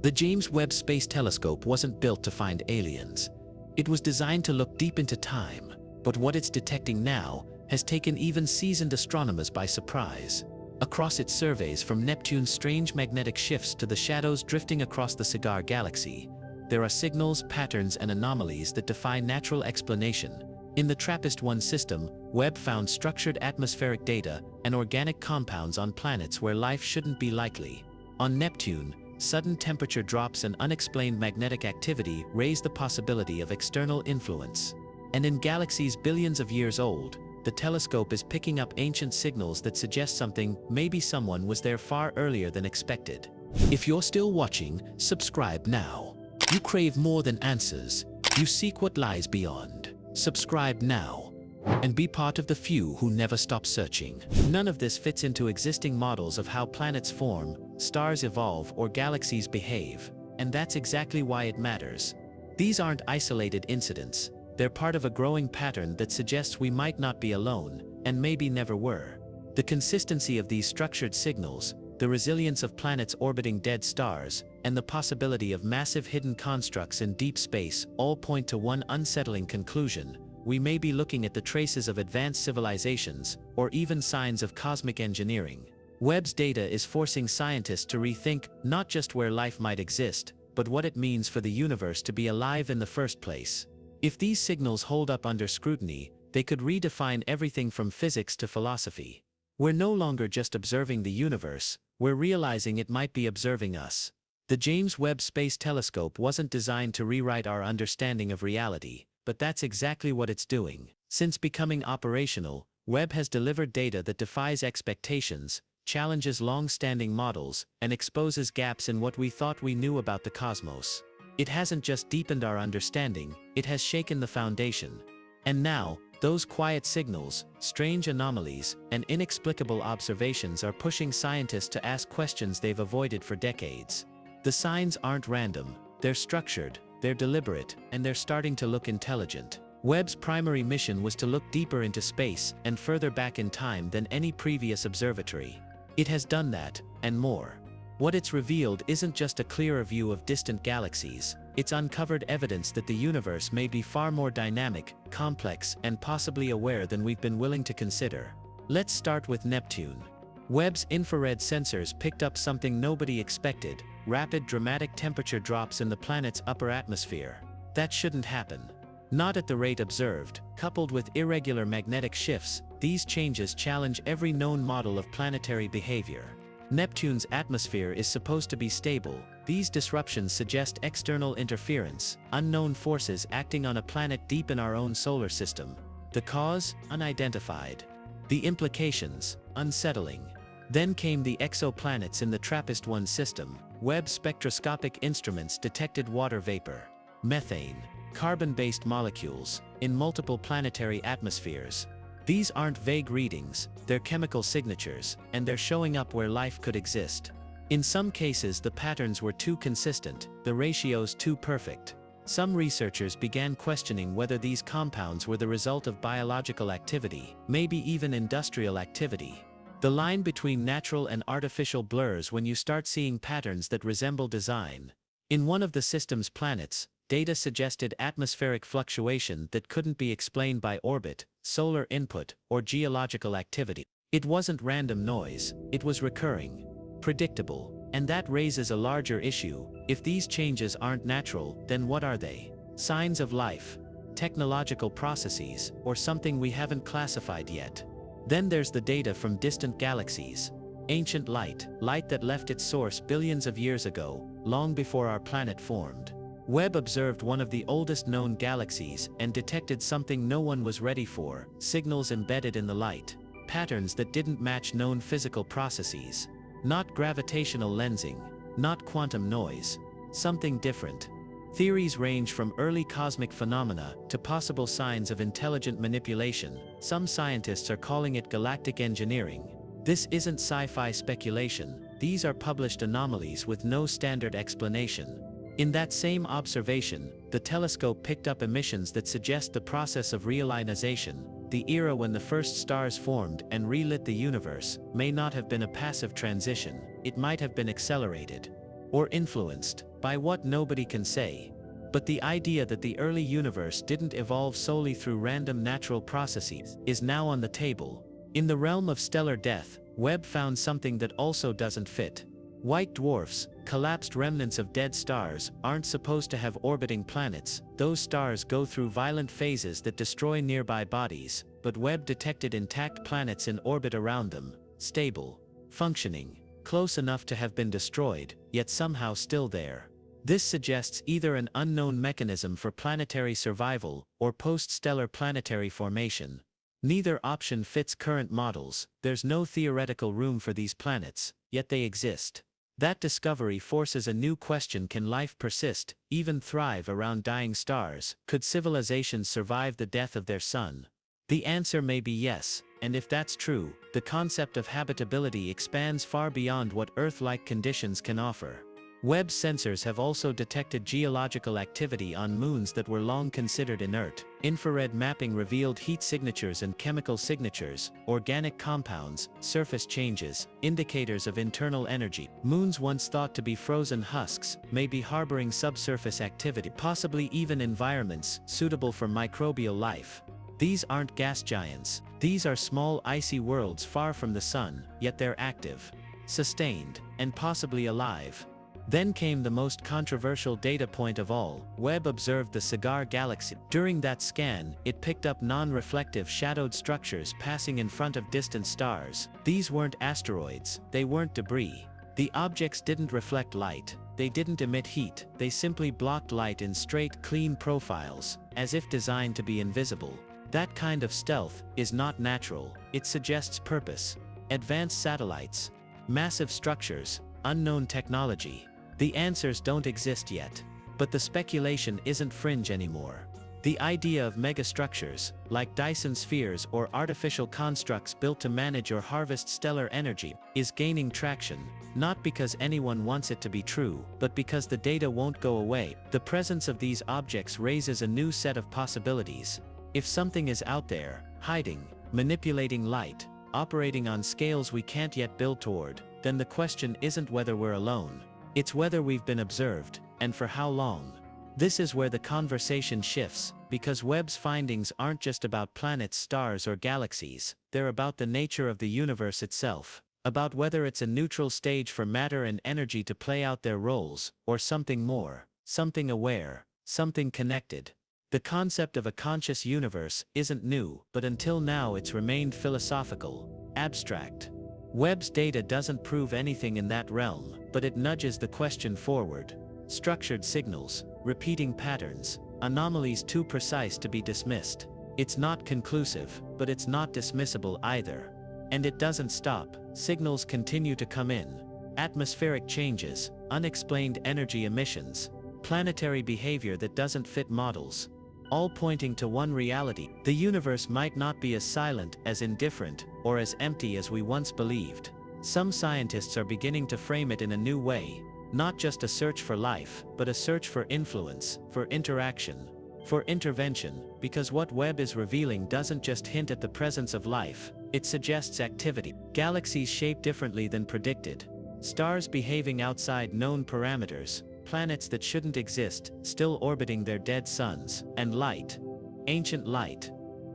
The James Webb Space Telescope wasn't built to find aliens. It was designed to look deep into time, but what it's detecting now has taken even seasoned astronomers by surprise. Across its surveys, from Neptune's strange magnetic shifts to the shadows drifting across the Cigar Galaxy, there are signals, patterns, and anomalies that defy natural explanation. In the TRAPPIST-1 system, Webb found structured atmospheric data and organic compounds on planets where life shouldn't be likely. On Neptune, sudden temperature drops and unexplained magnetic activity raise the possibility of external influence. And in galaxies billions of years old, the telescope is picking up ancient signals that suggest something, maybe someone was there far earlier than expected. If you're still watching, subscribe now. You crave more than answers. You seek what lies beyond. Subscribe now and be part of the few who never stop searching. None of this fits into existing models of how planets form, stars evolve, or galaxies behave, and that's exactly why it matters. These aren't isolated incidents. They're part of a growing pattern that suggests we might not be alone, and maybe never were. The consistency of these structured signals, the resilience of planets orbiting dead stars, and the possibility of massive hidden constructs in deep space all point to one unsettling conclusion: we may be looking at the traces of advanced civilizations, or even signs of cosmic engineering. Webb's data is forcing scientists to rethink not just where life might exist, but what it means for the universe to be alive in the first place. If these signals hold up under scrutiny, they could redefine everything from physics to philosophy. We're no longer just observing the universe, we're realizing it might be observing us. The James Webb Space Telescope wasn't designed to rewrite our understanding of reality, but that's exactly what it's doing. Since becoming operational, Webb has delivered data that defies expectations, challenges long-standing models, and exposes gaps in what we thought we knew about the cosmos. It hasn't just deepened our understanding, it has shaken the foundation. And now, those quiet signals, strange anomalies, and inexplicable observations are pushing scientists to ask questions they've avoided for decades. The signs aren't random, they're structured, they're deliberate, and they're starting to look intelligent. Webb's primary mission was to look deeper into space and further back in time than any previous observatory. It has done that, and more. What it's revealed isn't just a clearer view of distant galaxies, it's uncovered evidence that the universe may be far more dynamic, complex, and possibly aware than we've been willing to consider. Let's start with Neptune. Webb's infrared sensors picked up something nobody expected: rapid, dramatic temperature drops in the planet's upper atmosphere. That shouldn't happen. Not at the rate observed. Coupled with irregular magnetic shifts, these changes challenge every known model of planetary behavior. Neptune's atmosphere is supposed to be stable. These disruptions suggest external interference, unknown forces acting on a planet deep in our own solar system. The cause? Unidentified. The implications? Unsettling. Then came the exoplanets in the TRAPPIST-1 system. Webb spectroscopic instruments detected water vapor, methane, carbon-based molecules, in multiple planetary atmospheres. These aren't vague readings, they're chemical signatures, and they're showing up where life could exist. In some cases, the patterns were too consistent, the ratios too perfect. Some researchers began questioning whether these compounds were the result of biological activity, maybe even industrial activity. The line between natural and artificial blurs when you start seeing patterns that resemble design. In one of the system's planets, data suggested atmospheric fluctuation that couldn't be explained by orbit, solar input, or geological activity. It wasn't random noise, it was recurring, predictable, and that raises a larger issue. If these changes aren't natural, then what are they? Signs of life, technological processes, or something we haven't classified yet? Then there's the data from distant galaxies. Ancient light that left its source billions of years ago, long before our planet formed. Webb observed one of the oldest known galaxies and detected something no one was ready for: signals embedded in the light, patterns that didn't match known physical processes. Not gravitational lensing, not quantum noise, something different. Theories range from early cosmic phenomena to possible signs of intelligent manipulation. Some scientists are calling it galactic engineering. This isn't sci-fi speculation, these are published anomalies with no standard explanation. In that same observation, the telescope picked up emissions that suggest the process of reionization. The era when the first stars formed and relit the universe may not have been a passive transition, it might have been accelerated or influenced. By what, nobody can say. But the idea that the early universe didn't evolve solely through random natural processes is now on the table. In the realm of stellar death, Webb found something that also doesn't fit. White dwarfs, collapsed remnants of dead stars, aren't supposed to have orbiting planets. Those stars go through violent phases that destroy nearby bodies, but Webb detected intact planets in orbit around them, stable, functioning, close enough to have been destroyed, yet somehow still there. This suggests either an unknown mechanism for planetary survival or post-stellar planetary formation. Neither option fits current models. There's no theoretical room for these planets, yet they exist. That discovery forces a new question: can life persist, even thrive around dying stars? Could civilizations survive the death of their sun? The answer may be yes, and if that's true, the concept of habitability expands far beyond what Earth-like conditions can offer. Webb's sensors have also detected geological activity on moons that were long considered inert. Infrared mapping revealed heat signatures and chemical signatures, organic compounds, surface changes, indicators of internal energy. Moons once thought to be frozen husks may be harboring subsurface activity, possibly even environments suitable for microbial life. These aren't gas giants. These are small icy worlds far from the sun, yet they're active, sustained, and possibly alive. Then came the most controversial data point of all. Webb observed the Cigar Galaxy. During that scan, it picked up non-reflective shadowed structures passing in front of distant stars. These weren't asteroids, they weren't debris. The objects didn't reflect light, they didn't emit heat, they simply blocked light in straight, clean profiles, as if designed to be invisible. That kind of stealth is not natural. It suggests purpose. Advanced satellites, massive structures, unknown technology. The answers don't exist yet. But the speculation isn't fringe anymore. The idea of megastructures, like Dyson spheres or artificial constructs built to manage or harvest stellar energy, is gaining traction, not because anyone wants it to be true, but because the data won't go away. The presence of these objects raises a new set of possibilities. If something is out there, hiding, manipulating light, operating on scales we can't yet build toward, then the question isn't whether we're alone. It's whether we've been observed, and for how long. This is where the conversation shifts, because Webb's findings aren't just about planets, stars, or galaxies. They're about the nature of the universe itself, about whether it's a neutral stage for matter and energy to play out their roles, or something more, something aware, something connected. The concept of a conscious universe isn't new, but until now it's remained philosophical, abstract. Webb's data doesn't prove anything in that realm, but it nudges the question forward. Structured signals, repeating patterns, anomalies too precise to be dismissed. It's not conclusive, but it's not dismissible either. And it doesn't stop. Signals continue to come in. Atmospheric changes, unexplained energy emissions, planetary behavior that doesn't fit models. All pointing to one reality: the universe might not be as silent, as indifferent, or as empty as we once believed. Some scientists are beginning to frame it in a new way, not just a search for life, but a search for influence, for interaction, for intervention, because what Webb is revealing doesn't just hint at the presence of life, it suggests activity. Galaxies shaped differently than predicted, stars behaving outside known parameters, planets that shouldn't exist, still orbiting their dead suns, and light, ancient light,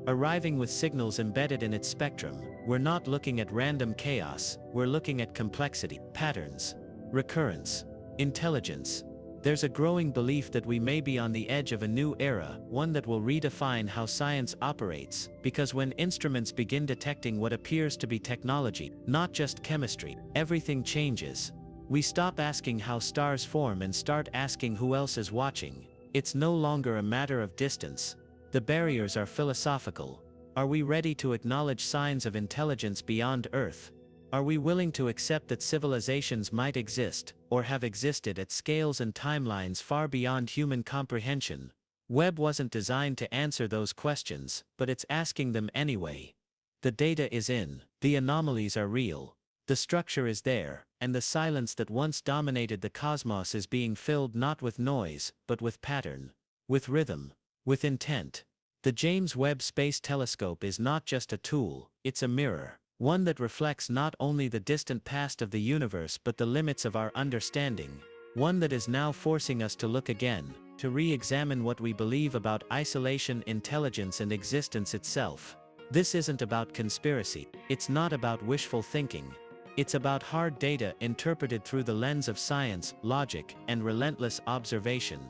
arriving with signals embedded in its spectrum. We're not looking at random chaos, we're looking at complexity, patterns, recurrence, intelligence. There's a growing belief that we may be on the edge of a new era, one that will redefine how science operates, because when instruments begin detecting what appears to be technology, not just chemistry, everything changes. We stop asking how stars form and start asking who else is watching. It's no longer a matter of distance. The barriers are philosophical. Are we ready to acknowledge signs of intelligence beyond Earth? Are we willing to accept that civilizations might exist, or have existed at scales and timelines far beyond human comprehension? Webb wasn't designed to answer those questions, but it's asking them anyway. The data is in, the anomalies are real, the structure is there, and the silence that once dominated the cosmos is being filled not with noise, but with pattern, with rhythm, with intent. The James Webb Space Telescope is not just a tool, it's a mirror, one that reflects not only the distant past of the universe but the limits of our understanding. One that is now forcing us to look again, to re-examine what we believe about isolation, intelligence, and existence itself. This isn't about conspiracy. It's not about wishful thinking. It's about hard data interpreted through the lens of science, logic, and relentless observation.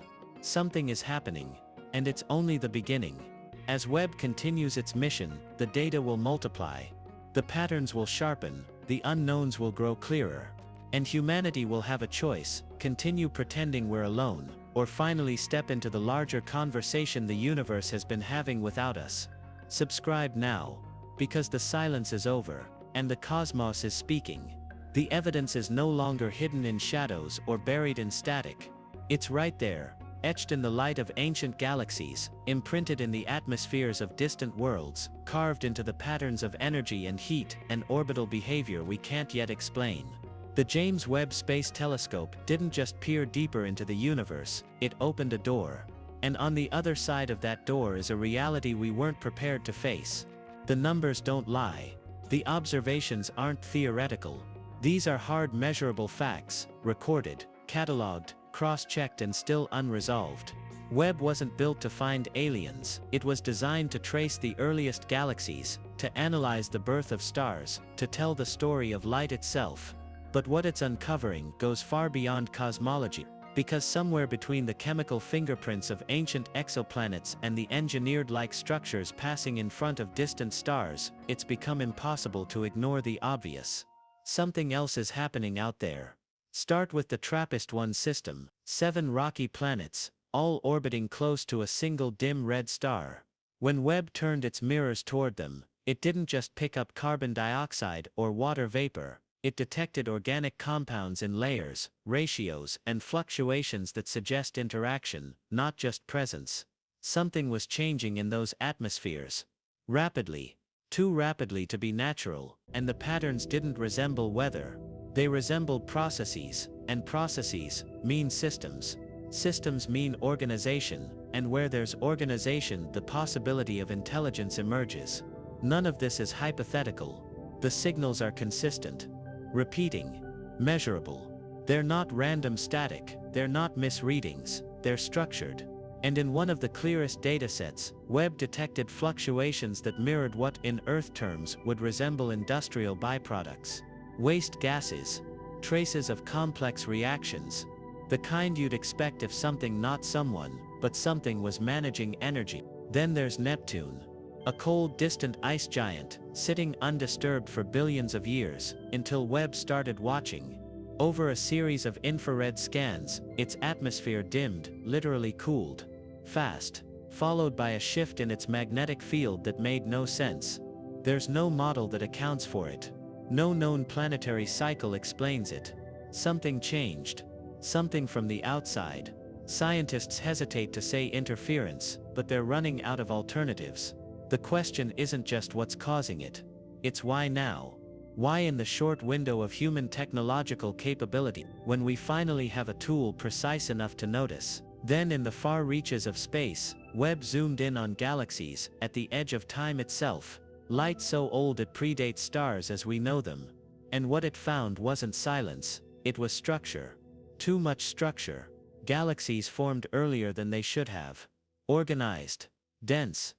Something is happening, and it's only the beginning. As Webb continues its mission, the data will multiply. The patterns will sharpen, the unknowns will grow clearer. And humanity will have a choice: continue pretending we're alone, or finally step into the larger conversation the universe has been having without us. Subscribe now, because the silence is over, and the cosmos is speaking. The evidence is no longer hidden in shadows or buried in static. It's right there, etched in the light of ancient galaxies, imprinted in the atmospheres of distant worlds, carved into the patterns of energy and heat and orbital behavior we can't yet explain. The James Webb Space Telescope didn't just peer deeper into the universe, it opened a door. And on the other side of that door is a reality we weren't prepared to face. The numbers don't lie. The observations aren't theoretical. These are hard, measurable facts, recorded, cataloged, cross-checked, and still unresolved. Webb wasn't built to find aliens. It was designed to trace the earliest galaxies, to analyze the birth of stars, to tell the story of light itself. But what it's uncovering goes far beyond cosmology, because somewhere between the chemical fingerprints of ancient exoplanets and the engineered-like structures passing in front of distant stars, it's become impossible to ignore the obvious. Something else is happening out there. Start with the TRAPPIST-1 system, 7 rocky planets, all orbiting close to a single dim red star. When Webb turned its mirrors toward them, it didn't just pick up carbon dioxide or water vapor. It detected organic compounds in layers, ratios, and fluctuations that suggest interaction, not just presence. Something was changing in those atmospheres. Rapidly. Too rapidly to be natural, and the patterns didn't resemble weather. They resembled processes, and processes mean systems. Systems mean organization, and where there's organization, the possibility of intelligence emerges. None of this is hypothetical. The signals are consistent. Repeating, measurable. They're not random static, they're not misreadings, they're structured. And in one of the clearest datasets, Webb detected fluctuations that mirrored what, in Earth terms, would resemble industrial byproducts. Waste gases. Traces of complex reactions. The kind you'd expect if something, not someone, but something, was managing energy. Then there's Neptune. A cold, distant ice giant, sitting undisturbed for billions of years, until Webb started watching. Over a series of infrared scans, its atmosphere dimmed, literally cooled. Fast. Followed by a shift in its magnetic field that made no sense. There's no model that accounts for it. No known planetary cycle explains it. Something changed. Something from the outside. Scientists hesitate to say interference, but they're running out of alternatives. The question isn't just what's causing it. It's why now? Why in the short window of human technological capability, when we finally have a tool precise enough to notice? Then in the far reaches of space, Webb zoomed in on galaxies, at the edge of time itself. Light so old it predates stars as we know them. And what it found wasn't silence, it was structure. Too much structure. Galaxies formed earlier than they should have. Organized. Dense.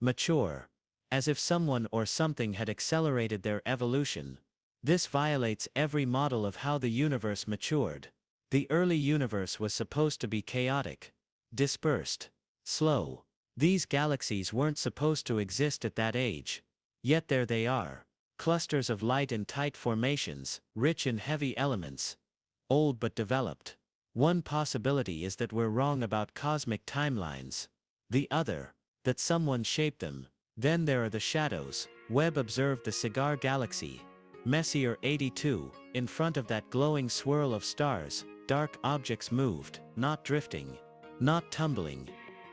Mature. As if someone or something had accelerated their evolution. This violates every model of how the universe matured. The early universe was supposed to be chaotic. Dispersed. Slow. These galaxies weren't supposed to exist at that age. Yet there they are. Clusters of light in tight formations, rich in heavy elements. Old but developed. One possibility is that we're wrong about cosmic timelines. The other, that someone shaped them. Then there are the shadows. Webb observed the Cigar Galaxy. Messier 82, in front of that glowing swirl of stars, dark objects moved, not drifting. Not tumbling.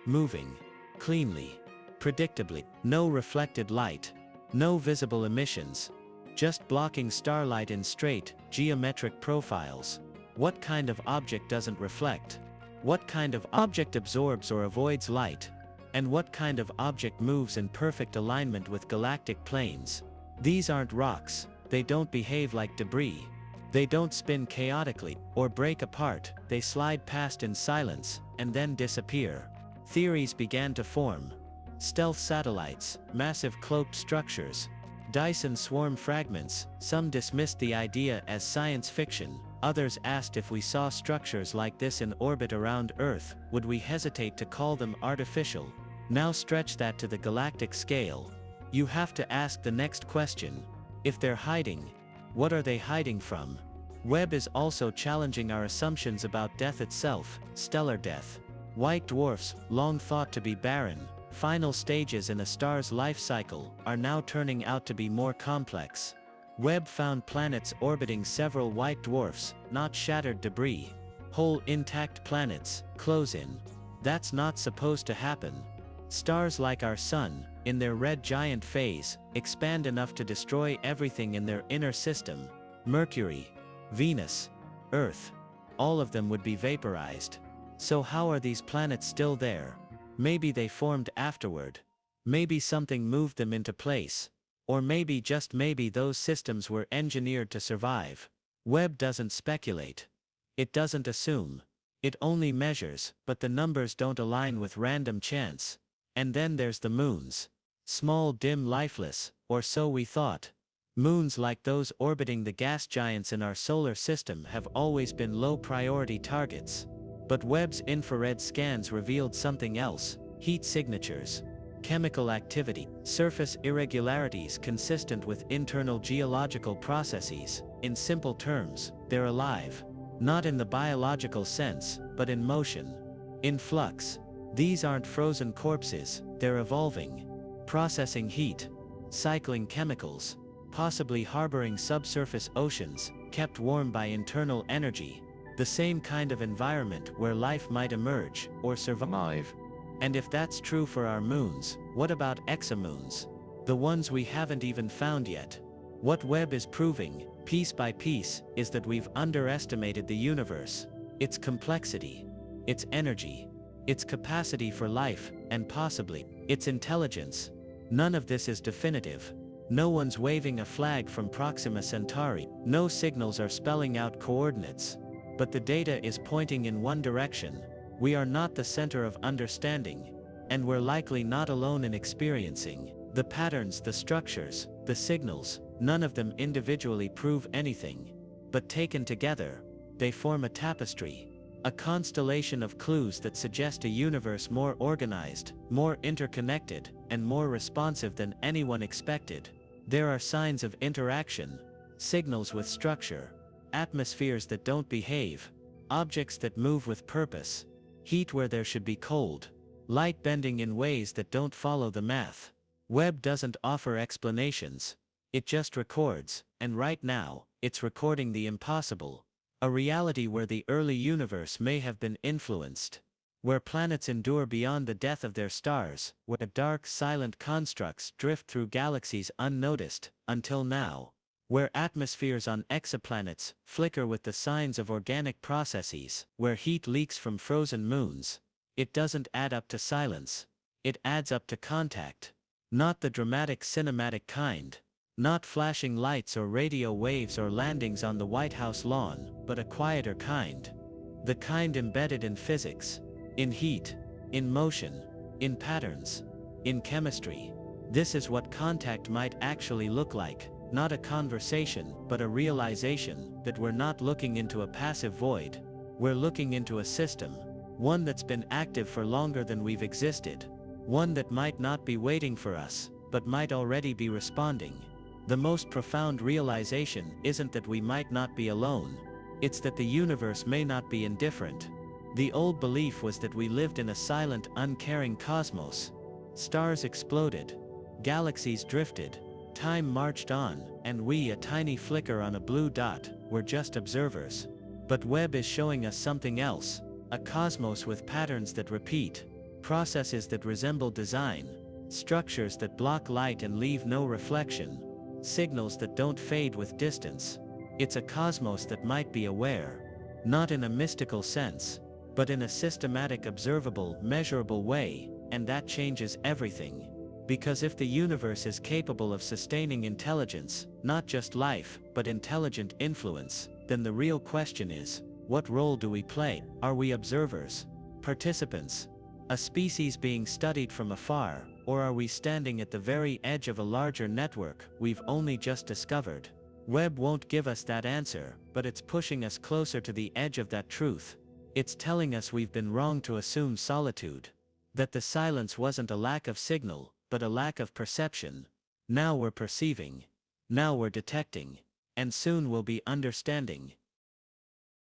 Moving. Cleanly. Predictably. No reflected light. No visible emissions. Just blocking starlight in straight, geometric profiles. What kind of object doesn't reflect? What kind of object absorbs or avoids light? And what kind of object moves in perfect alignment with galactic planes? These aren't rocks, they don't behave like debris. They don't spin chaotically, or break apart, they slide past in silence, and then disappear. Theories began to form. Stealth satellites, massive cloaked structures, Dyson swarm fragments. Some dismissed the idea as science fiction, others asked if we saw structures like this in orbit around Earth, would we hesitate to call them artificial? Now stretch that to the galactic scale. You have to ask the next question. If they're hiding, what are they hiding from? Webb is also challenging our assumptions about death itself, stellar death. White dwarfs, long thought to be barren, final stages in a star's life cycle, are now turning out to be more complex. Webb found planets orbiting several white dwarfs, not shattered debris. Whole intact planets, close in. That's not supposed to happen. Stars like our Sun, in their red giant phase, expand enough to destroy everything in their inner system. Mercury, Venus, Earth, all of them would be vaporized. So how are these planets still there? Maybe they formed afterward. Maybe something moved them into place. Or maybe, just maybe, those systems were engineered to survive. Webb doesn't speculate. It doesn't assume. It only measures, but the numbers don't align with random chance. And then there's the moons. Small, dim, lifeless, or so we thought. Moons like those orbiting the gas giants in our solar system have always been low-priority targets. But Webb's infrared scans revealed something else: heat signatures, chemical activity, surface irregularities consistent with internal geological processes. In simple terms, they're alive. Not in the biological sense, but in motion. In flux. These aren't frozen corpses, they're evolving. Processing heat. Cycling chemicals. Possibly harboring subsurface oceans, kept warm by internal energy. The same kind of environment where life might emerge, or survive. And if that's true for our moons, what about exomoons? The ones we haven't even found yet. What Webb is proving, piece by piece, is that we've underestimated the universe. Its complexity. Its energy. Its capacity for life, and possibly, its intelligence. None of this is definitive. No one's waving a flag from Proxima Centauri. No signals are spelling out coordinates. But the data is pointing in one direction. We are not the center of understanding. And we're likely not alone in experiencing. The patterns, the structures, the signals, none of them individually prove anything. But taken together, they form a tapestry. A constellation of clues that suggest a universe more organized, more interconnected, and more responsive than anyone expected. There are signs of interaction, signals with structure, atmospheres that don't behave, objects that move with purpose, heat where there should be cold, light bending in ways that don't follow the math. Webb doesn't offer explanations. It just records, and right now, it's recording the impossible. A reality where the early universe may have been influenced. Where planets endure beyond the death of their stars, where dark, silent constructs drift through galaxies unnoticed, until now. Where atmospheres on exoplanets flicker with the signs of organic processes, where heat leaks from frozen moons. It doesn't add up to silence. It adds up to contact. Not the dramatic cinematic kind. Not flashing lights or radio waves or landings on the White House lawn, but a quieter kind. The kind embedded in physics. In heat. In motion. In patterns. In chemistry. This is what contact might actually look like. Not a conversation, but a realization that we're not looking into a passive void. We're looking into a system. One that's been active for longer than we've existed. One that might not be waiting for us, but might already be responding. The most profound realization isn't that we might not be alone. It's that the universe may not be indifferent. The old belief was that we lived in a silent, uncaring cosmos. Stars exploded. Galaxies drifted. Time marched on, and we, a tiny flicker on a blue dot, were just observers. But Webb is showing us something else. A cosmos with patterns that repeat. Processes that resemble design. Structures that block light and leave no reflection. Signals that don't fade with distance. It's a cosmos that might be aware. Not in a mystical sense, but in a systematic, observable, measurable way, and that changes everything. Because if the universe is capable of sustaining intelligence, not just life, but intelligent influence, then the real question is, what role do we play? Are we observers? Participants? A species being studied from afar, or are we standing at the very edge of a larger network we've only just discovered? Webb won't give us that answer, but it's pushing us closer to the edge of that truth. It's telling us we've been wrong to assume solitude. That the silence wasn't a lack of signal, but a lack of perception. Now we're perceiving. Now we're detecting. And soon we'll be understanding.